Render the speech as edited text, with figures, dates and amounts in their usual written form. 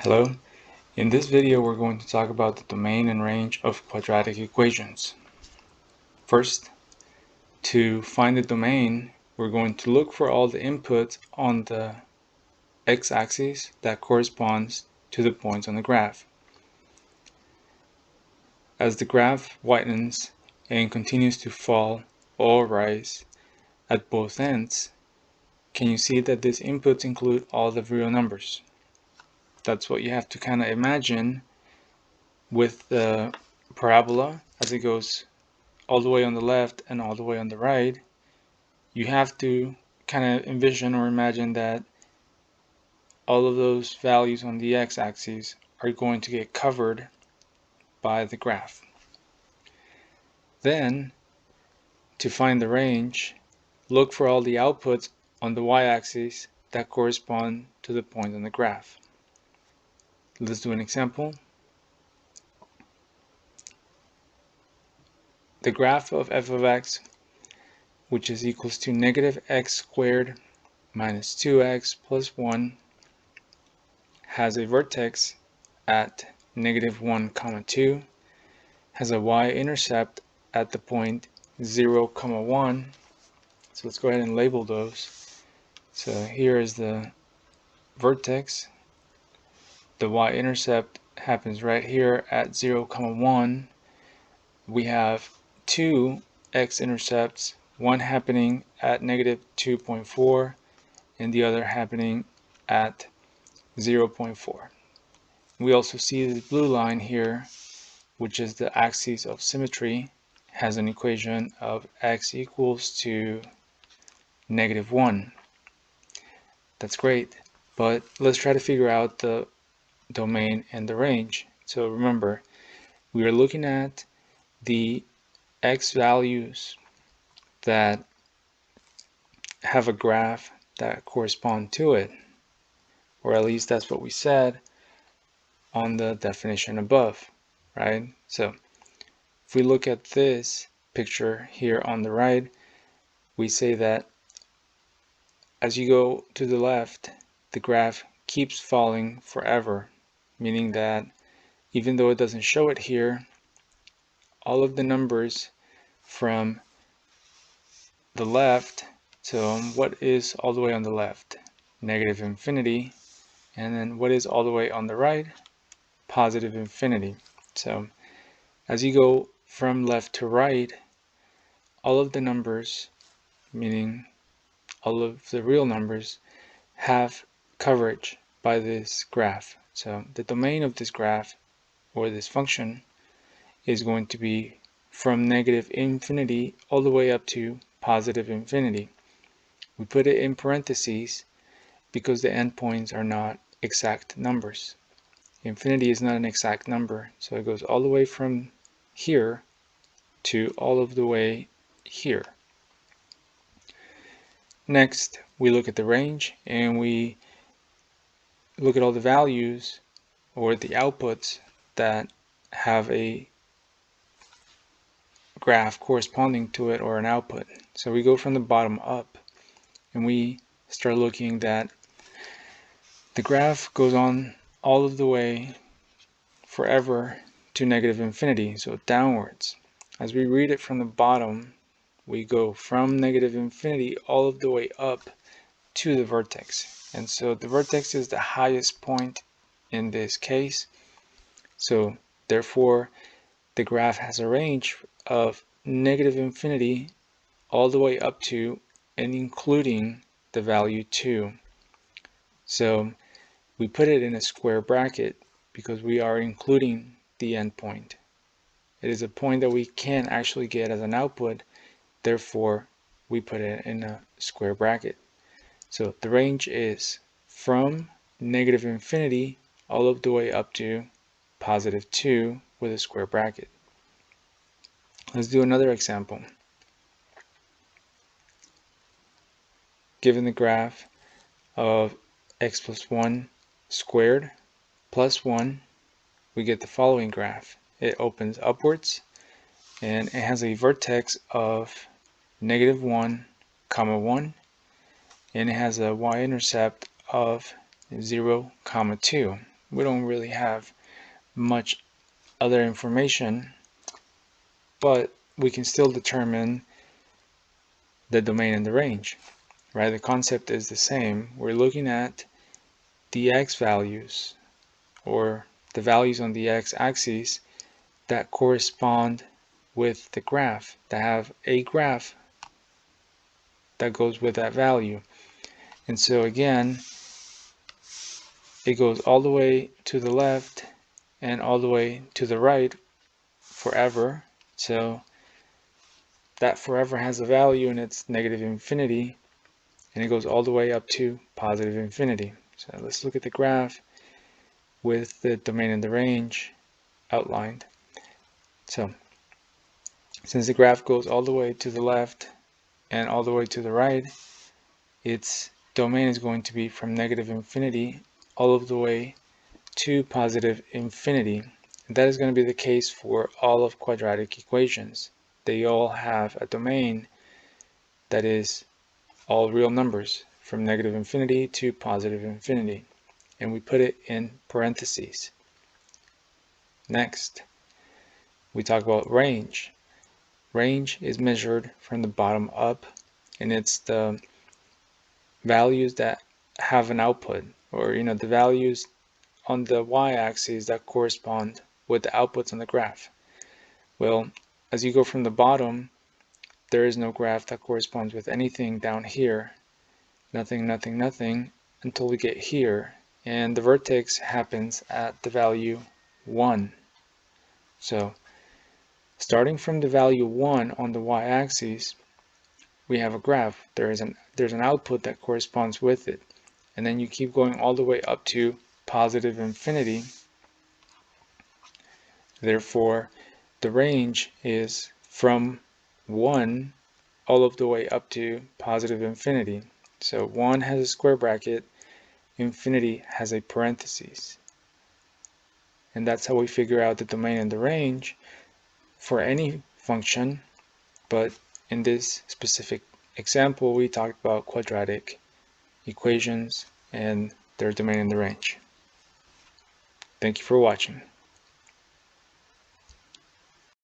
Hello. In this video we're going to talk about the domain and range of quadratic equations. First, to find the domain, we're going to look for all the inputs on the x-axis that corresponds to the points on the graph. As the graph widens and continues to fall or rise at both ends, can you see that these inputs include all the real numbers? That's what you have to kind of imagine with the parabola as it goes all the way on the left and all the way on the right. You have to kind of envision or imagine that all of those values on the x-axis are going to get covered by the graph. Then, to find the range, look for all the outputs on the y-axis that correspond to the point on the graph. Let's do an example. The graph of f of x, which is equals to negative x squared minus 2x plus 1, has a vertex at negative 1, 2, has a y-intercept at the point 0, 1. So let's go ahead and label those. So here is the vertex. The y-intercept happens right here at 0, 1. We have two x-intercepts, one happening at negative 2.4 and the other happening at 0.4. We also see the blue line here, which is the axis of symmetry, has an equation of x equals to negative 1. That's great, but let's try to figure out the domain and the range. So remember, we are looking at the x values that have a graph that correspond to it, or at least that's what we said on the definition above, right? So if we look at this picture here on the right, we say that as you go to the left, the graph keeps falling forever, meaning that even though it doesn't show it here, all of the numbers from the left, so what is all the way on the left? Negative infinity. And then what is all the way on the right? Positive infinity. So as you go from left to right, all of the numbers, meaning all of the real numbers, have coverage by this graph. So the domain of this graph or this function is going to be from negative infinity all the way up to positive infinity. We put it in parentheses because the endpoints are not exact numbers. Infinity is not an exact number, so it goes all the way from here to all of the way here. Next, we look at the range and we look at all the values or the outputs that have a graph corresponding to it or an output. So we go from the bottom up and we start looking that the graph goes on all of the way forever to negative infinity, so downwards. As we read it from the bottom, we go from negative infinity all of the way up to the vertex. And so the vertex is the highest point in this case. So therefore, the graph has a range of negative infinity all the way up to and including the value 2. So we put it in a square bracket because we are including the endpoint. It is a point that we can't actually get as an output, therefore we put it in a square bracket. So the range is from negative infinity all of the way up to positive 2 with a square bracket. Let's do another example. Given the graph of x plus 1 squared plus 1, we get the following graph. It opens upwards and it has a vertex of negative 1, 1, and it has a y-intercept of 0, 2. we don't really have much other information, but we can still determine the domain and the range, right? The concept is the same. We're looking at the x values, or the values on the x-axis that correspond with the graph, that have a graph that goes with that value. And so again, it goes all the way to the left and all the way to the right forever. So that forever has a value, and it's negative infinity, and it goes all the way up to positive infinity. So let's look at the graph with the domain and the range outlined. So since the graph goes all the way to the left and all the way to the right, its domain is going to be from negative infinity all of the way to positive infinity. And that is going to be the case for all of quadratic equations. They all have a domain that is all real numbers from negative infinity to positive infinity, and we put it in parentheses. Next, we talk about range. Range is measured from the bottom up, and it's the values that have an output, or the values on the y-axis that correspond with the outputs on the graph. Well, as you go from the bottom, there is no graph that corresponds with anything down here. Nothing, nothing, nothing, until we get here, and the vertex happens at the value 1. So starting from the value 1 on the y-axis, we have a graph. There's an output that corresponds with it, and then you keep going all the way up to positive infinity. Therefore, the range is from 1 all of the way up to positive infinity. So 1 has a square bracket, infinity has a parenthesis. And that's how we figure out the domain and the range for any function, but in this specific example we talked about quadratic equations and their domain and the range. Thank you for watching.